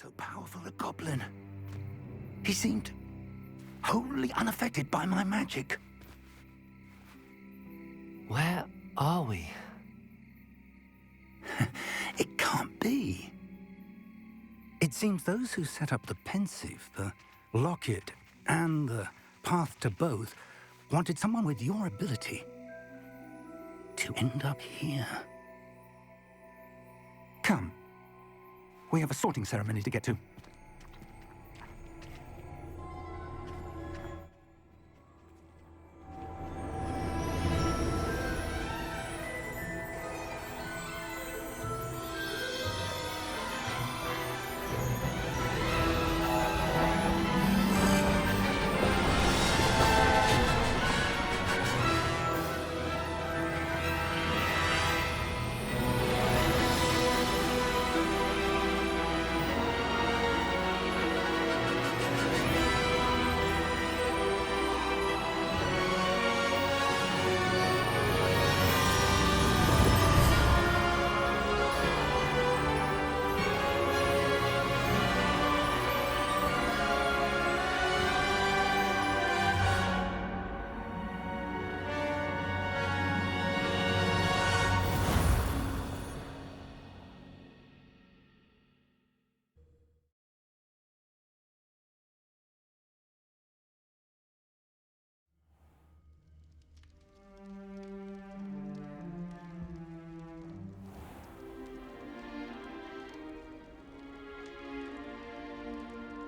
so powerful a goblin. He seemed wholly unaffected by my magic. Where are we? It can't be. It seems those who set up the pensive, the locket, and the path to both wanted someone with your ability to end up here. Come. We have a sorting ceremony to get to.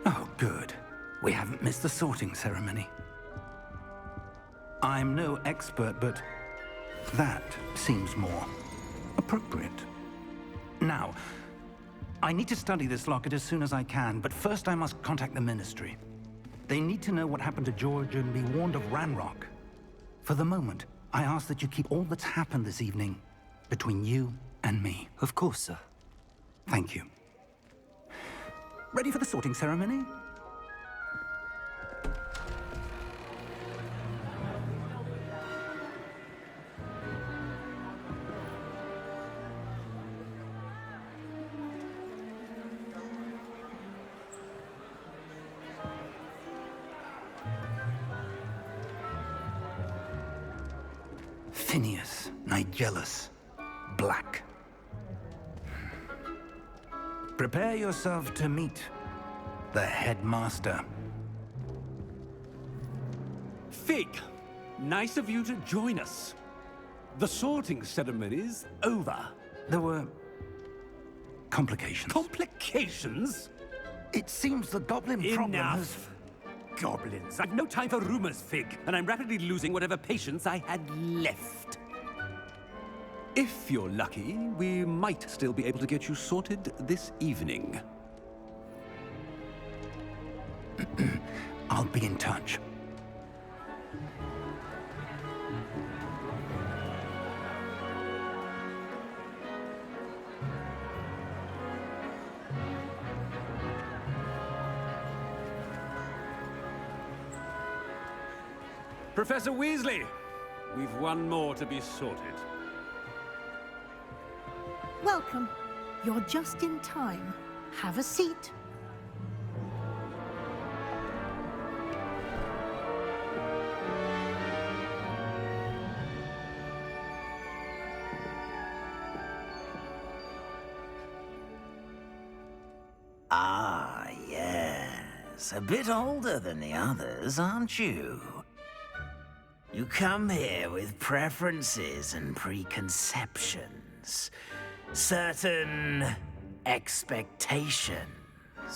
Oh, good. We haven't missed the sorting ceremony. I'm no expert, but that seems more appropriate. Now, I need to study this locket as soon as I can, but first I must contact the Ministry. They need to know what happened to George and be warned of Ranrock. For the moment, I ask that you keep all that's happened this evening between you and me. Of course, sir. Thank you. Ready for the sorting ceremony? Phineas, Nigellus, Black. Prepare yourself to meet the headmaster. Fig, nice of you to join us. The sorting ceremony's over. There were complications. Complications? It seems the goblin problem has... Enough! Goblins. I've no time for rumors, Fig, and I'm rapidly losing whatever patience I had left. If you're lucky, we might still be able to get you sorted this evening. I'll be in touch. Professor Weasley, we've one more to be sorted. Welcome. You're just in time. Have a seat. Ah, yes. A bit older than the others, aren't you? You come here with preferences and preconceptions. Certain expectations.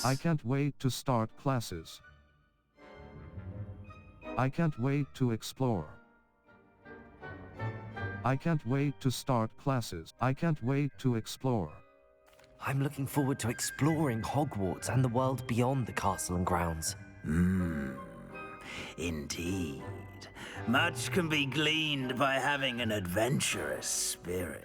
I can't wait to start classes. I can't wait to explore. I can't wait to start classes. I can't wait to explore. I'm looking forward to exploring Hogwarts and the world beyond the castle and grounds. Indeed. Much can be gleaned by having an adventurous spirit,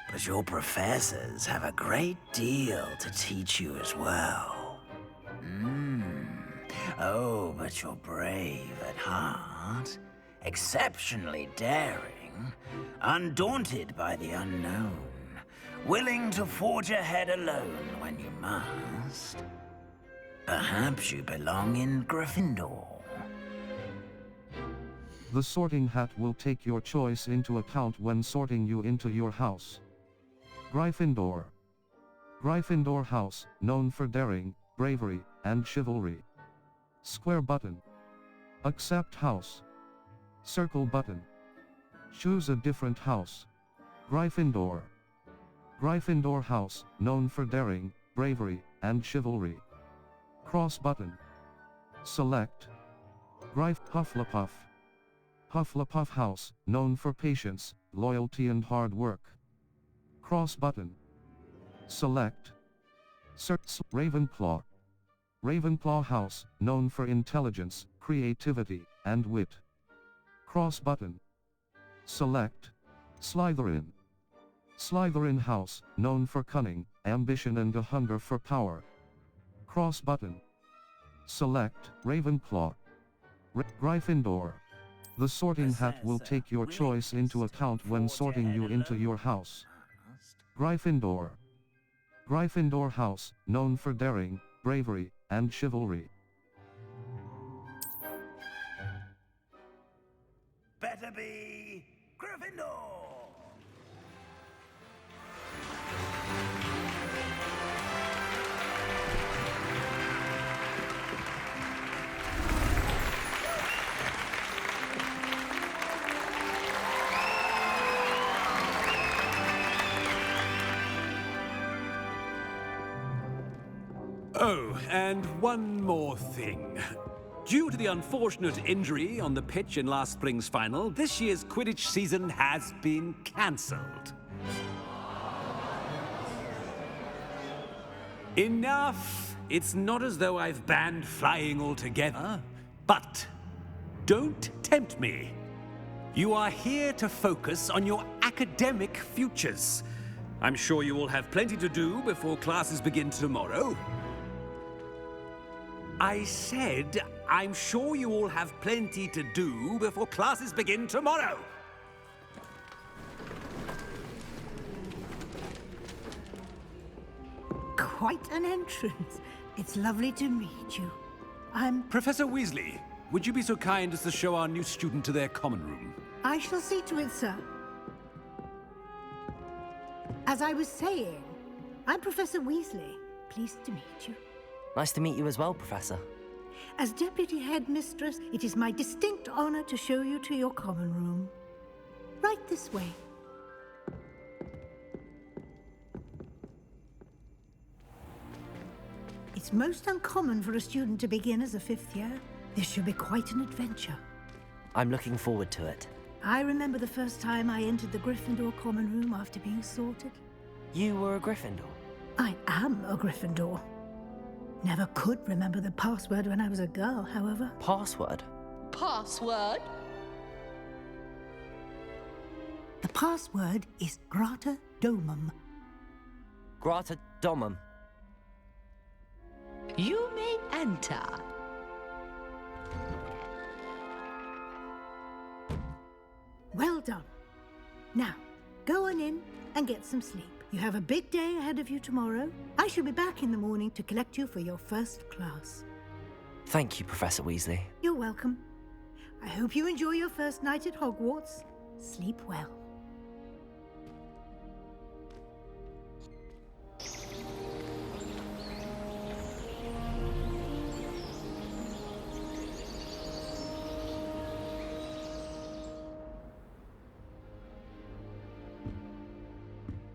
but your professors have a great deal to teach you as well. Oh, but you're brave at heart, exceptionally daring, undaunted by the unknown. willing to forge ahead alone when you must. Perhaps you belong in Gryffindor. The sorting hat will take your choice into account when sorting you into your house. Gryffindor. Gryffindor house, known for daring, bravery, and chivalry. Square button. Accept house. Circle button. Choose a different house. Gryffindor. Gryffindor house, known for daring, bravery, and chivalry. Cross button. Select. Hufflepuff. Hufflepuff house, known for patience, loyalty and hard work. Cross button. Select. Search Ravenclaw. Ravenclaw house, known for intelligence, creativity, and wit. Cross button. Select. Slytherin. Slytherin house, known for cunning, ambition and a hunger for power. Cross button. Select Ravenclaw. Gryffindor. The sorting hat will take your choice into account when sorting you into your house. Gryffindor. Gryffindor house, known for daring, bravery, and chivalry. Better be Gryffindor! Oh, and one more thing. Due to the unfortunate injury on the pitch in last spring's final, this year's Quidditch season has been cancelled. Enough! It's not as though I've banned flying altogether, but don't tempt me. You are here to focus on your academic futures. I'm sure you will have plenty to do before classes begin tomorrow. I said, I'm sure you all have plenty to do before classes begin tomorrow. Quite an entrance. It's lovely to meet you. Professor Weasley, would you be so kind as to show our new student to their common room? I shall see to it, sir. As I was saying, I'm Professor Weasley. Pleased to meet you. Nice to meet you as well, Professor. As Deputy Headmistress, it is my distinct honor to show you to your common room. Right this way. It's most uncommon for a student to begin as a fifth year. This should be quite an adventure. I'm looking forward to it. I remember the first time I entered the Gryffindor common room after being sorted. You were a Gryffindor? I am a Gryffindor. Never could remember the password when I was a girl, however. Password? Password? The password is Grata Domum. Grata Domum. You may enter. Well done. Now, go on in and get some sleep. You have a big day ahead of you tomorrow. I shall be back in the morning to collect you for your first class. Thank you, Professor Weasley. You're welcome. I hope you enjoy your first night at Hogwarts. Sleep well.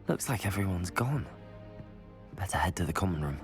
Looks like everyone's gone. Better head to the common room.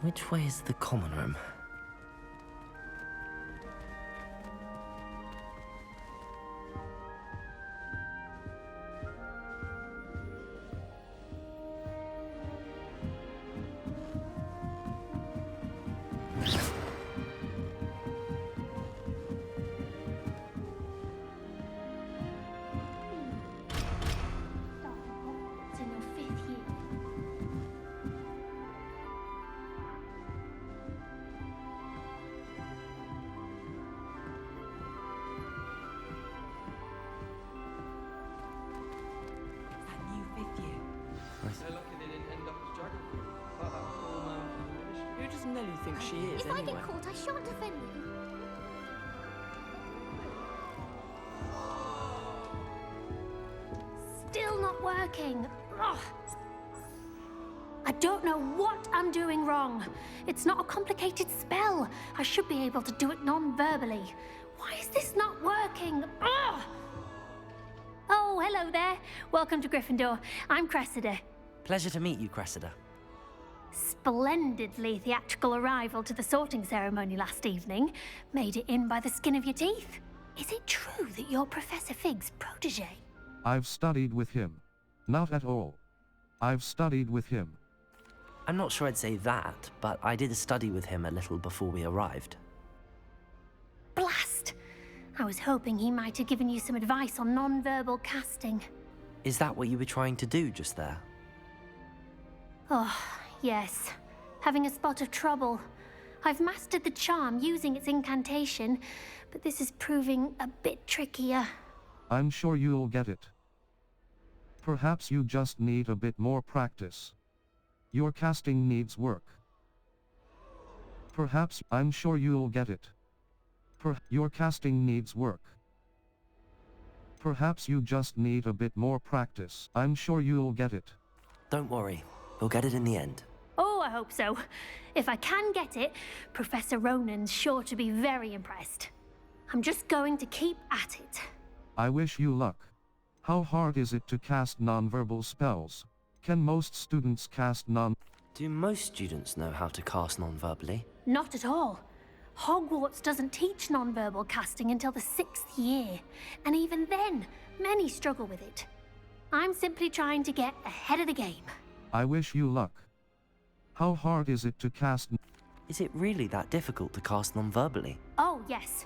Which way is the common room? It's in your 5th year. That new 5th year. They're lucky they didn't end up as geography. Who does Nelly think she is, If I anyway? get caught, I shan't offend you. Still not working. Ugh. I don't know what I'm doing wrong. It's not a complicated spell. I should be able to do it non-verbally. Why is this not working? Ugh. Oh, hello there. Welcome to Gryffindor. I'm Cressida. Pleasure to meet you, Cressida. Splendidly theatrical arrival to the sorting ceremony last evening. Made it in by the skin of your teeth. Is it true that you're Professor Fig's protege? I've studied with him. Not at all. I've studied with him. I'm not sure I'd say that, but I did study with him a little before we arrived. Blast! I was hoping he might have given you some advice on non-verbal casting. Is that what you were trying to do just there? Oh, yes. Having a spot of trouble. I've mastered the charm using its incantation, but this is proving a bit trickier. I'm sure you'll get it. Perhaps you just need a bit more practice. Your casting needs work. Perhaps, I'm sure you'll get it. Your casting needs work. Perhaps you just need a bit more practice. I'm sure you'll get it. Don't worry, we'll get it in the end. Oh, I hope so. If I can get it, Professor Ronan's sure to be very impressed. I'm just going to keep at it. I wish you luck. How hard is it to cast non-verbal spells? Can most students cast non... Do most students know how to cast non-verbally? Not at all. Hogwarts doesn't teach non-verbal casting until the 6th year, and even then, many struggle with it. I'm simply trying to get ahead of the game. I wish you luck. How hard is it to cast... Is it really that difficult to cast non-verbally? Oh, yes.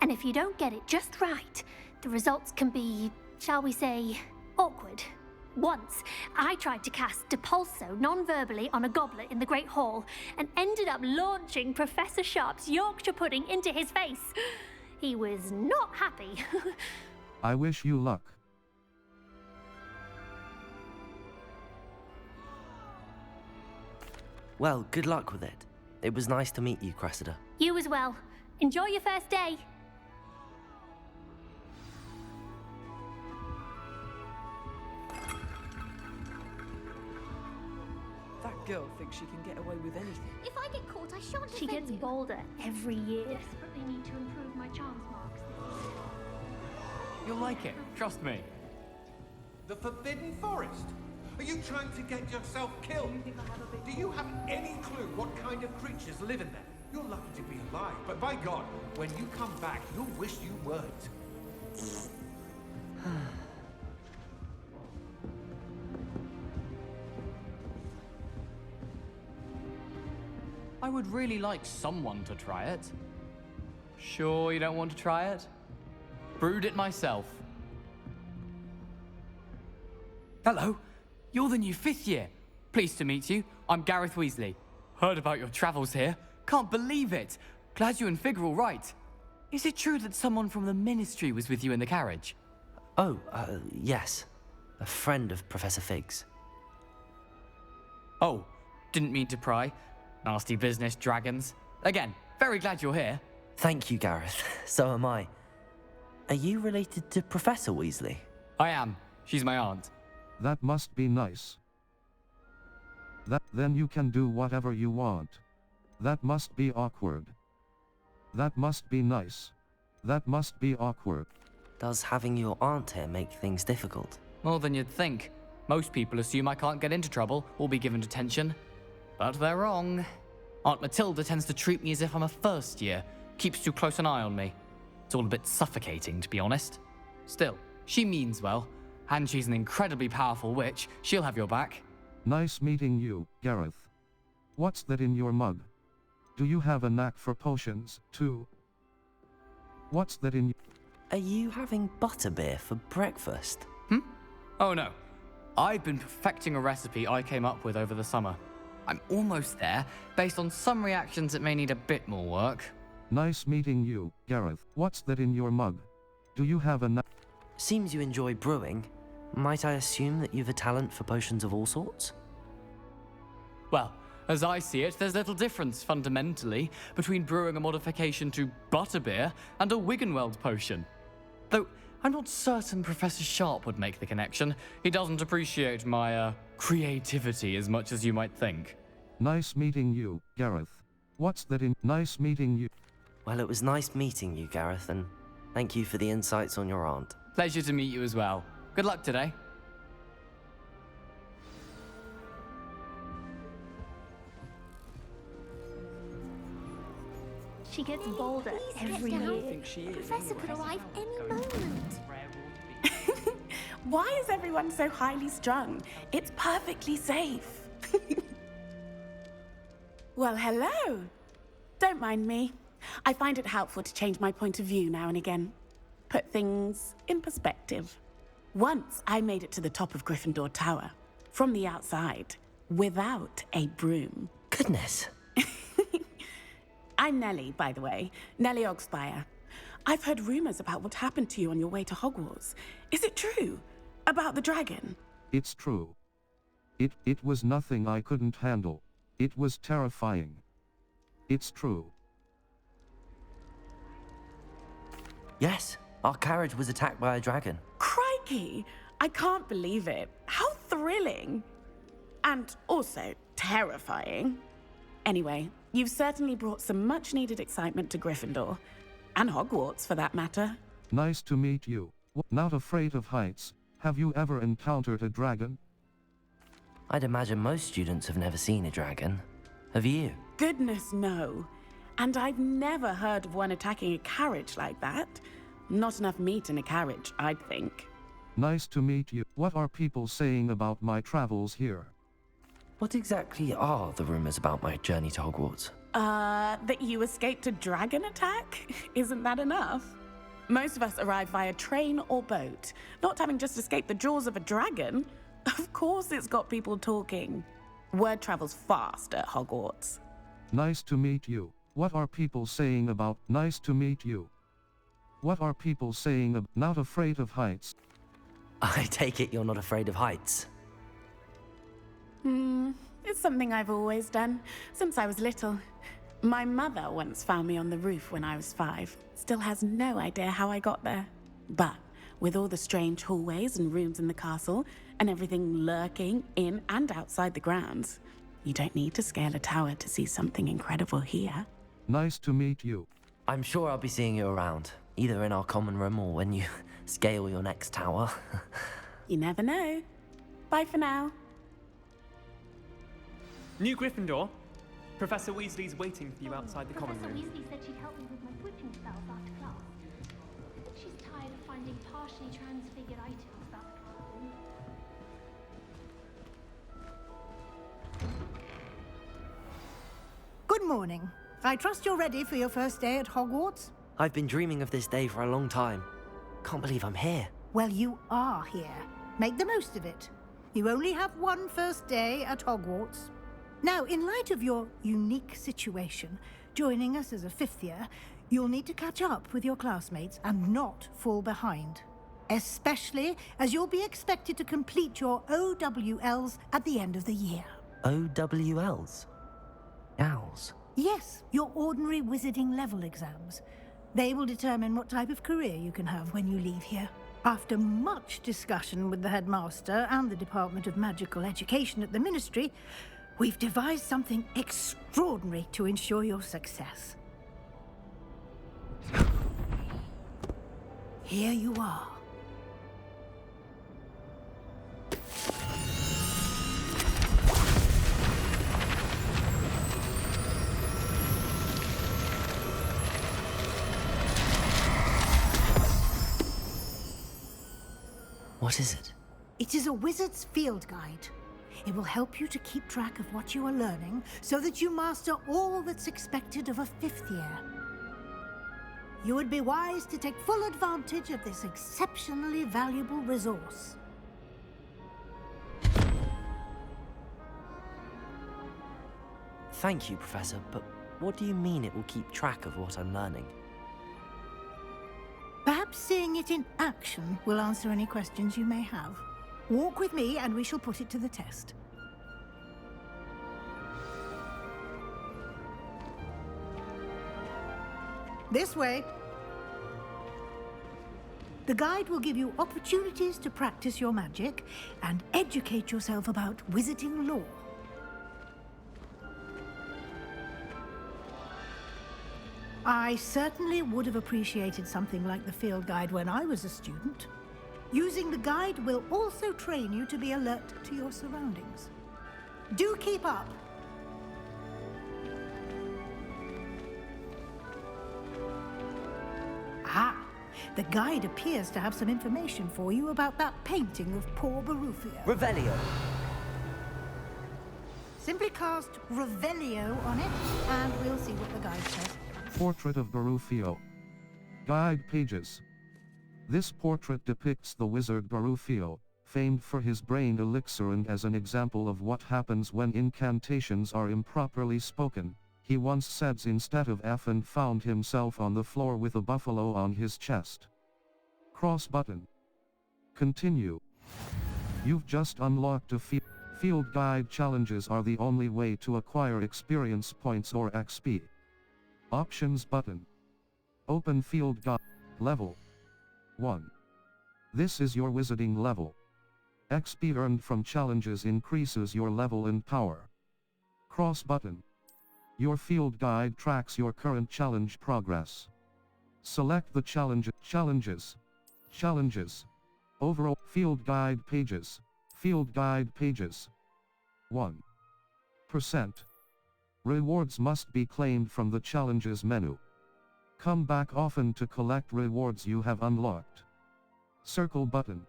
And if you don't get it just right, the results can be, shall we say, awkward. Once, I tried to cast Depulso non-verbally on a goblet in the Great Hall and ended up launching Professor Sharp's Yorkshire pudding into his face. He was not happy. I wish you luck. Well, good luck with it. It was nice to meet you, Cressida. You as well. Enjoy your first day. That girl thinks she can get away with anything. If I get caught, I shan't She gets bolder every year. Desperately need to improve my charms marks. You'll like it, trust me. The Forbidden Forest? Are you trying to get yourself killed? Do you have any clue what kind of creatures live in there? You're lucky to be alive, but by God, when you come back, you'll wish you weren't. I would really like someone to try it. Sure you don't want to try it? Brewed it myself. Hello, you're the new 5th year. Pleased to meet you. I'm Gareth Weasley. Heard about your travels here. Can't believe it. Glad you and Fig are all right. Is it true that someone from the Ministry was with you in the carriage? Oh, yes. A friend of Professor Fig's. Oh, didn't mean to pry. Nasty business, dragons. Again, very glad you're here. Thank you, Gareth. So am I. Are you related to Professor Weasley? I am. She's my aunt. That must be nice. Then you can do whatever you want. That must be awkward. That must be nice. That must be awkward. Does having your aunt here make things difficult? More than you'd think. Most people assume I can't get into trouble or be given detention. But they're wrong. Aunt Matilda tends to treat me as if I'm a first year, keeps too close an eye on me. It's all a bit suffocating, to be honest. Still, she means well, and she's an incredibly powerful witch. She'll have your back. Nice meeting you, Gareth. What's that in your mug? Do you have a knack for potions, too? What's that in... Are you having butterbeer for breakfast? Oh no. I've been perfecting a recipe I came up with over the summer. I'm almost there, based on some reactions that may need a bit more work. Nice meeting you, Gareth. What's that in your mug? Do you have a knack... Seems you enjoy brewing. Might I assume that you've a talent for potions of all sorts? Well, as I see it, there's little difference, fundamentally, between brewing a modification to butterbeer and a Wiggenweld potion. Though, I'm not certain Professor Sharp would make the connection. He doesn't appreciate my, creativity as much as you might think. Nice meeting you, Gareth. What's that in... Nice meeting you... Well, it was nice meeting you, Gareth, and thank you for the insights on your aunt. Pleasure to meet you as well. Good luck today. She gets bolder every I year. think she is. Professor could arrive any moment. Why is everyone so highly strung? It's perfectly safe. Well, hello. Don't mind me. I find it helpful to change my point of view now and again. Put things in perspective. Once I made it to the top of Gryffindor Tower, from the outside, without a broom. Goodness. I'm Nellie, by the way. Nellie Ogspire. I've heard rumors about what happened to you on your way to Hogwarts. Is it true? About the dragon? It's true. It was nothing I couldn't handle. It was terrifying. It's true. Yes, our carriage was attacked by a dragon. Crikey! I can't believe it. How thrilling! And also terrifying. Anyway, you've certainly brought some much-needed excitement to Gryffindor. And Hogwarts, for that matter. Nice to meet you. Not afraid of heights. Have you ever encountered a dragon? I'd imagine most students have never seen a dragon. Have you? Goodness, no. And I've never heard of one attacking a carriage like that. Not enough meat in a carriage, I'd think. Nice to meet you. What are people saying about my travels here? What exactly are the rumors about my journey to Hogwarts? That you escaped a dragon attack? Isn't that enough? Most of us arrive via train or boat, not having just escaped the jaws of a dragon. Of course it's got people talking. Word travels fast at Hogwarts. Nice to meet you. What are people saying about... Nice to meet you. What are people saying about... Not afraid of heights? I take it you're not afraid of heights. It's something I've always done, since I was little. My mother once found me on the roof when I was 5. Still has no idea how I got there. But with all the strange hallways and rooms in the castle, and everything lurking in and outside the grounds, you don't need to scale a tower to see something incredible here. Nice to meet you. I'm sure I'll be seeing you around, either in our common room or when you scale your next tower. You never know. Bye for now. New Gryffindor. Professor Weasley's waiting for you outside the common Professor room. Weasley said she'd help me with my switching spells after class. I think she's tired of finding partially transfigured items about the classroom. Good morning. I trust you're ready for your first day at Hogwarts? I've been dreaming of this day for a long time. Can't believe I'm here. Well, you are here. Make the most of it. You only have one first day at Hogwarts. Now, in light of your unique situation, joining us as a 5th year, you'll need to catch up with your classmates and not fall behind. Especially as you'll be expected to complete your OWLs at the end of the year. OWLs? Owls? Yes, your ordinary wizarding level exams. They will determine what type of career you can have when you leave here. After much discussion with the headmaster and the Department of Magical Education at the Ministry, we've devised something extraordinary to ensure your success. Here you are. What is it? It is a wizard's field guide. It will help you to keep track of what you are learning so that you master all that's expected of a 5th year. You would be wise to take full advantage of this exceptionally valuable resource. Thank you, Professor, but what do you mean it will keep track of what I'm learning? Perhaps seeing it in action will answer any questions you may have. Walk with me and we shall put it to the test. This way. The guide will give you opportunities to practice your magic and educate yourself about wizarding lore. I certainly would have appreciated something like the field guide when I was a student. Using the guide will also train you to be alert to your surroundings. Do keep up! Ah, the guide appears to have some information for you about that painting of poor Barufio. Revelio! Simply cast Revelio on it, and we'll see what the guide says. Portrait of Barufio. Guide pages. This portrait depicts the wizard Barufio, famed for his brain elixir, and as an example of what happens when incantations are improperly spoken. He once said instead of F and found himself on the floor with a buffalo on his chest. Cross button. Continue. You've just unlocked a field guide. Challenges are the only way to acquire experience points or XP. Options button. Open field guide. Level 1. This is your wizarding level. XP earned from challenges increases your level and power. Cross button. Your field guide tracks your current challenge progress. Select the challenges. Overall field guide pages. Field guide pages. 1%. Rewards must be claimed from the challenges menu. Come back often to collect rewards you have unlocked. Circle button.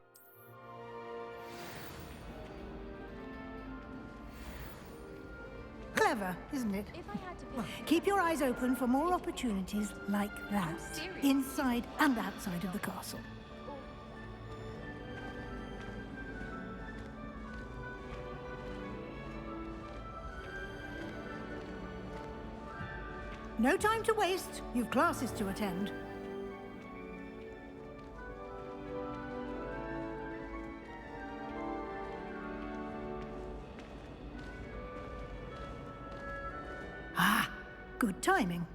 Clever, isn't it? Keep your eyes open for more opportunities like that, inside and outside of the castle. No time to waste. You've classes to attend. Ah, good timing.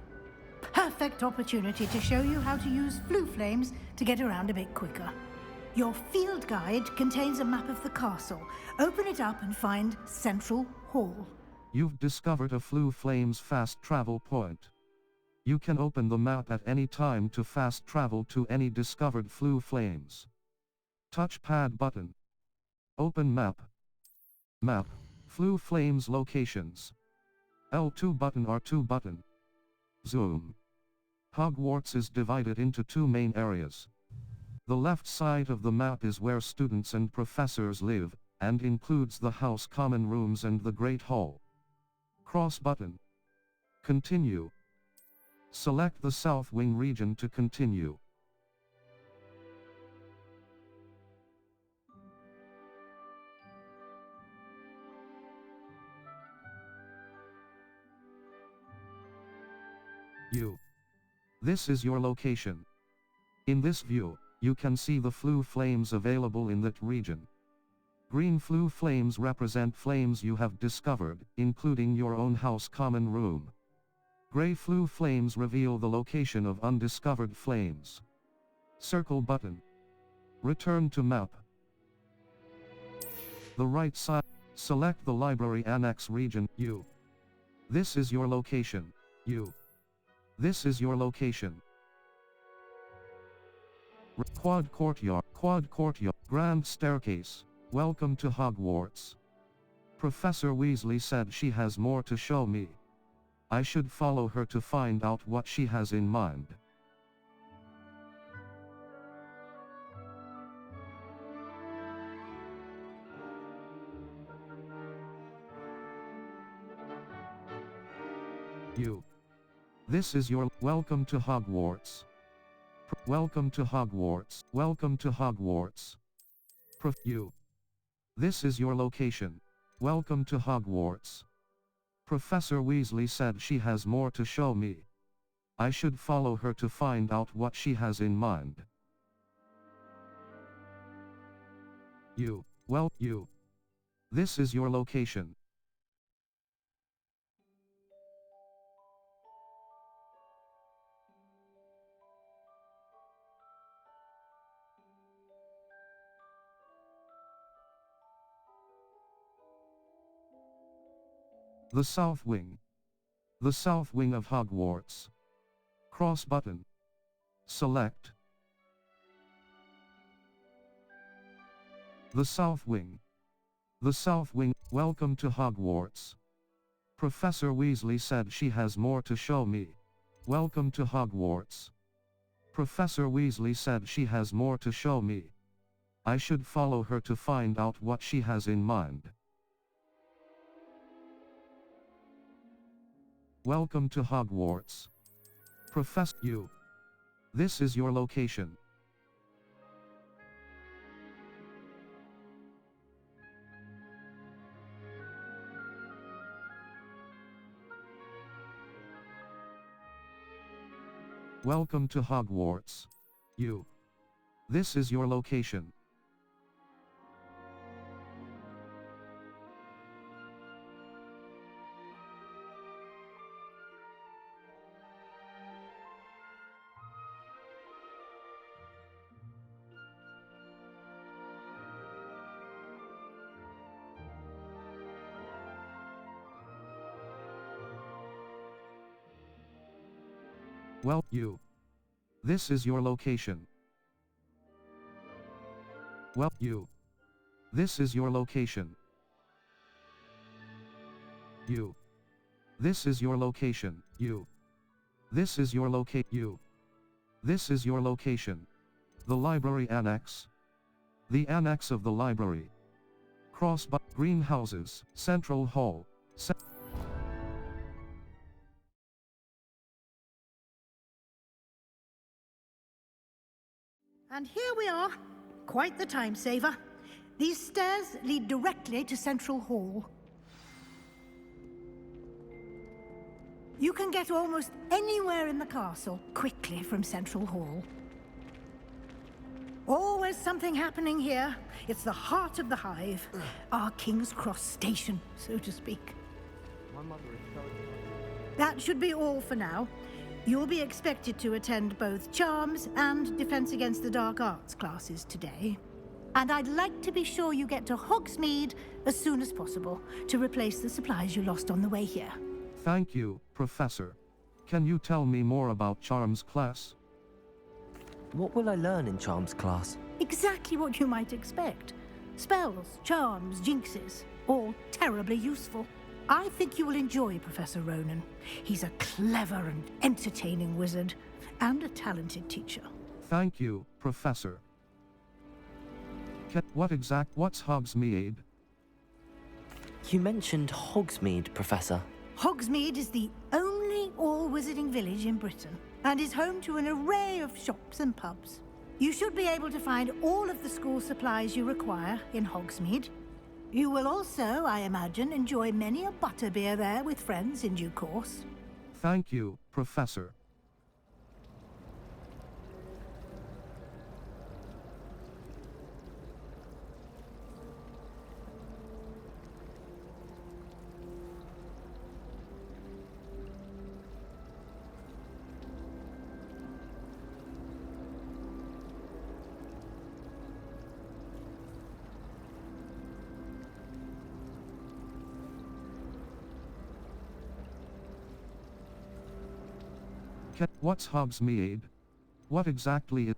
Perfect opportunity to show you how to use flue flames to get around a bit quicker. Your field guide contains a map of the castle. Open it up and find Central Hall. You've discovered a flue flames fast travel point. You can open the map at any time to fast travel to any discovered flue flames. Touchpad button. Open map. Map. Flue flames locations. L2 button, R2 button. Zoom. Hogwarts is divided into 2 main areas. The left side of the map is where students and professors live, and includes the house common rooms and the Great Hall. Cross button. Continue. Select the South Wing region to continue. This is your location. In this view, you can see the flue flames available in that region. Green flue flames represent flames you have discovered, including your own house common room. Gray flue flames reveal the location of undiscovered flames. Circle button. Return to map. The right side. Select the Library Annex region. This is your location. This is your location. Quad Courtyard. Grand Staircase. Welcome to Hogwarts. Professor Weasley said she has more to show me. I should follow her to find out what she has in mind. You. This is your welcome to Hogwarts. Welcome to Hogwarts. Welcome to Hogwarts. You. This is your location. Welcome to Hogwarts. Professor Weasley said she has more to show me. I should follow her to find out what she has in mind. You. You. This is your location. The South Wing. The South Wing of Hogwarts. Cross button. Select. The South Wing. The South Wing. Welcome to Hogwarts. Professor Weasley said she has more to show me. Welcome to Hogwarts. Professor Weasley said she has more to show me. I should follow her to find out what she has in mind. Welcome to Hogwarts. Professor you. This is your location. Welcome to Hogwarts. You. This is your location. Well, you. This is your location. Well, you. This is your location. You. This is your location. You. This is your You. This is your location. The library annex. The annex of the library. Greenhouses, Central Hall. And here we are. Quite the time saver. These stairs lead directly to Central Hall. You can get almost anywhere in the castle quickly from Central Hall. Always something happening here. It's the heart of the Hive. Our King's Cross station, so to speak. That should be all for now. You'll be expected to attend both Charms and Defense Against the Dark Arts classes today. And I'd like to be sure you get to Hogsmeade as soon as possible to replace the supplies you lost on the way here. Thank you, Professor. Can you tell me more about Charms class? What will I learn in Charms class? Exactly what you might expect. Spells, charms, jinxes, all terribly useful. I think you will enjoy Professor Ronan. He's a clever and entertaining wizard, and a talented teacher. Thank you, Professor. What's Hogsmeade? You mentioned Hogsmeade, Professor. Hogsmeade is the only all-wizarding village in Britain, and is home to an array of shops and pubs. You should be able to find all of the school supplies you require in Hogsmeade. You will also, I imagine, enjoy many a butterbeer there with friends in due course. Thank you, Professor. What's Hogsmeade? What exactly is...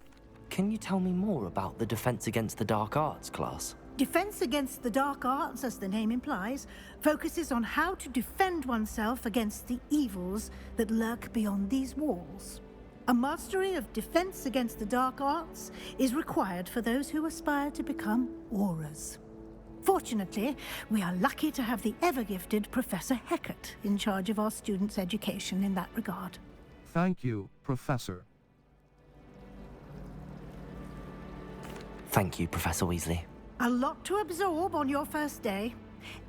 Can you tell me more about the Defense Against the Dark Arts class? Defense Against the Dark Arts, as the name implies, focuses on how to defend oneself against the evils that lurk beyond these walls. A mastery of Defense Against the Dark Arts is required for those who aspire to become Aurors. Fortunately, we are lucky to have the ever-gifted Professor Hecat in charge of our students' education in that regard. Thank you, Professor. Thank you, Professor Weasley. A lot to absorb on your first day,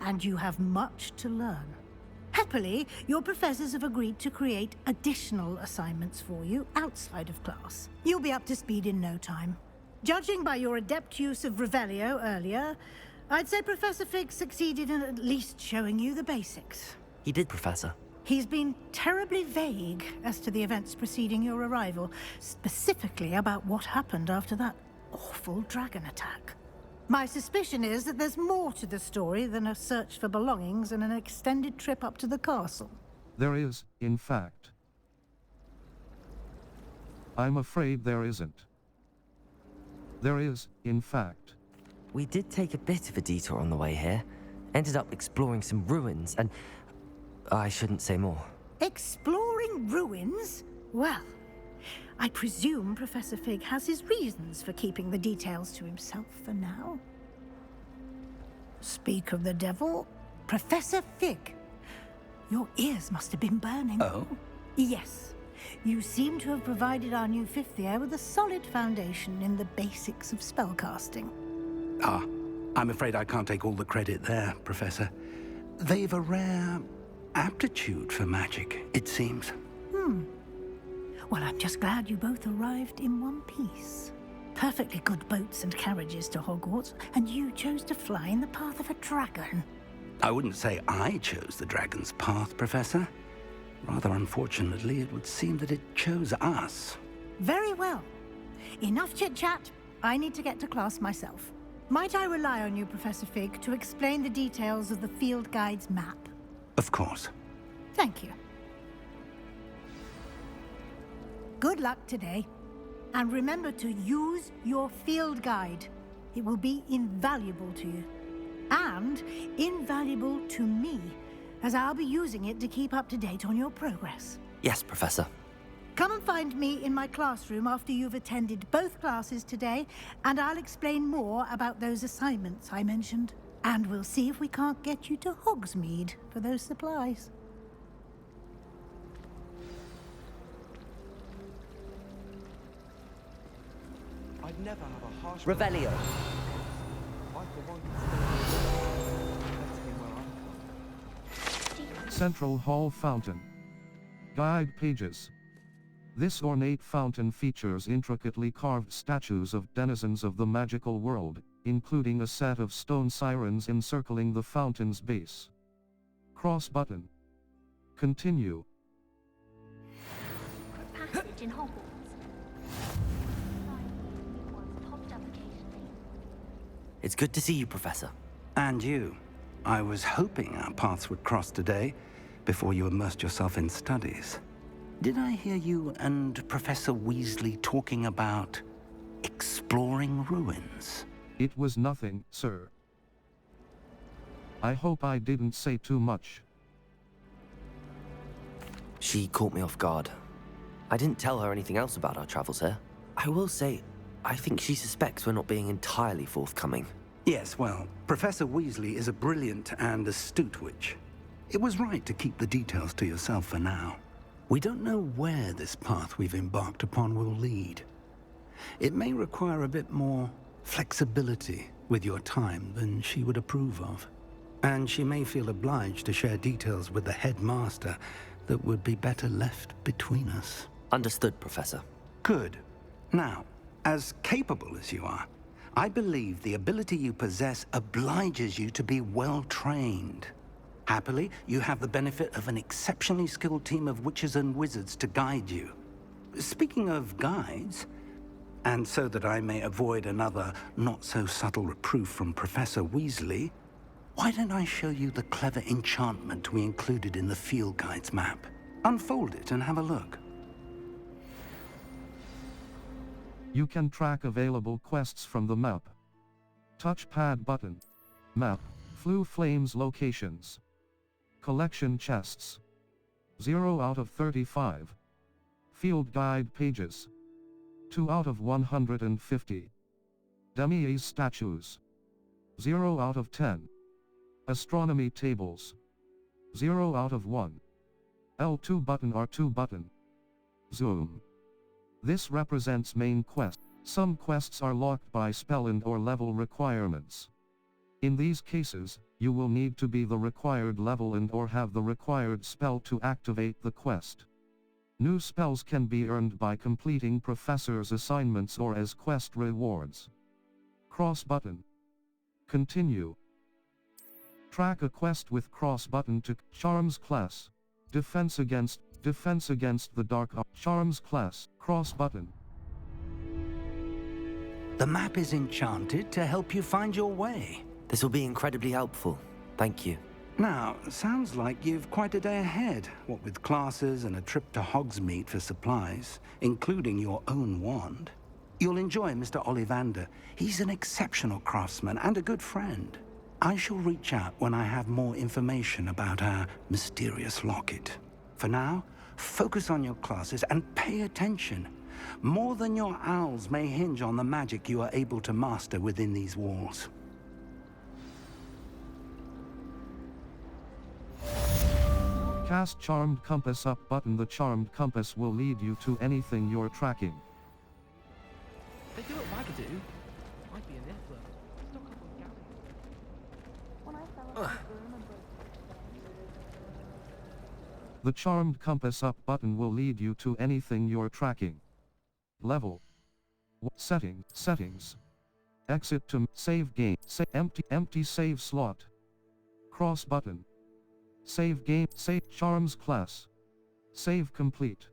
and you have much to learn. Happily, your professors have agreed to create additional assignments for you outside of class. You'll be up to speed in no time. Judging by your adept use of Revelio earlier, I'd say Professor Fig succeeded in at least showing you the basics. He did, Professor. He's been terribly vague as to the events preceding your arrival, specifically about what happened after that awful dragon attack. My suspicion is that there's more to the story than a search for belongings and an extended trip up to the castle. There is, in fact. I'm afraid there isn't. There is, in fact. We did take a bit of a detour on the way here. Ended up exploring some ruins, and I shouldn't say more. Exploring ruins? Well, I presume Professor Fig has his reasons for keeping the details to himself for now. Speak of the devil, Professor Fig. Your ears must have been burning. Oh? Yes. You seem to have provided our new fifth year with a solid foundation in the basics of spellcasting. Ah, I'm afraid I can't take all the credit there, Professor. They've a rare aptitude for magic, it seems. Well, I'm just glad you both arrived in one piece. Perfectly good boats and carriages to Hogwarts, and you chose to fly in the path of a dragon. I wouldn't say I chose the dragon's path, Professor. Rather unfortunately, it would seem that it chose us. Very well. Enough chit-chat. I need to get to class myself. Might I rely on you, Professor Fig, to explain the details of the field guide's map? Of course. Thank you. Good luck today. And remember to use your field guide. It will be invaluable to you. And invaluable to me, as I'll be using it to keep up to date on your progress. Yes, Professor. Come and find me in my classroom after you've attended both classes today, and I'll explain more about those assignments I mentioned. And we'll see if we can't get you to Hogsmeade for those supplies. I'd never have a harsh... Revelio. I, for one, can stay Central Hall Fountain. Guide pages. This ornate fountain features intricately carved statues of denizens of the magical world, including a set of stone sirens encircling the fountain's base. Cross button. Continue. Passage in Hogwarts. Popped up occasionally. It's good to see you, Professor. And you. I was hoping our paths would cross today, before you immersed yourself in studies. Did I hear you and Professor Weasley talking about exploring ruins? It was nothing, sir. I hope I didn't say too much. She caught me off guard. I didn't tell her anything else about our travels here. I will say, I think she suspects we're not being entirely forthcoming. Yes, well, Professor Weasley is a brilliant and astute witch. It was right to keep the details to yourself for now. We don't know where this path we've embarked upon will lead. It may require a bit more flexibility with your time than she would approve of. And she may feel obliged to share details with the headmaster that would be better left between us. Understood, Professor. Good. Now, as capable as you are, I believe the ability you possess obliges you to be well trained. Happily, you have the benefit of an exceptionally skilled team of witches and wizards to guide you. Speaking of guides, and so that I may avoid another not-so-subtle reproof from Professor Weasley, why don't I show you the clever enchantment we included in the field guide's map? Unfold it and have a look. You can track available quests from the map. Touchpad button. Map. Flue Flames locations. Collection chests. 0 out of 35. Field guide pages. 2 out of 150. Demi-Ace statues. 0 out of 10. Astronomy tables. 0 out of 1. L2 button R2 button. Zoom. This represents main quest. Some quests are locked by spell and or level requirements. In these cases, you will need to be the required level and or have the required spell to activate the quest. New spells can be earned by completing professor's assignments or as quest rewards. Cross button. Continue. Track a quest with cross button to Charms class. Defense against the dark Charms class. Cross button. The map is enchanted to help you find your way. This will be incredibly helpful. Thank you. Now, sounds like you've quite a day ahead, what with classes and a trip to Hogsmeade for supplies, including your own wand. You'll enjoy Mr. Ollivander. He's an exceptional craftsman and a good friend. I shall reach out when I have more information about our mysterious locket. For now, focus on your classes and pay attention. More than your owls may hinge on the magic you are able to master within these walls. Cast Charmed Compass up button. The Charmed Compass will lead you to anything you're tracking. They do what Wagadu. Might be an Niffler. Stock up on Gary. The Charmed Compass up button will lead you to anything you're tracking. Level. Settings. Exit to save game. Empty save slot. Cross button. Save game. Save Charms class. Save complete.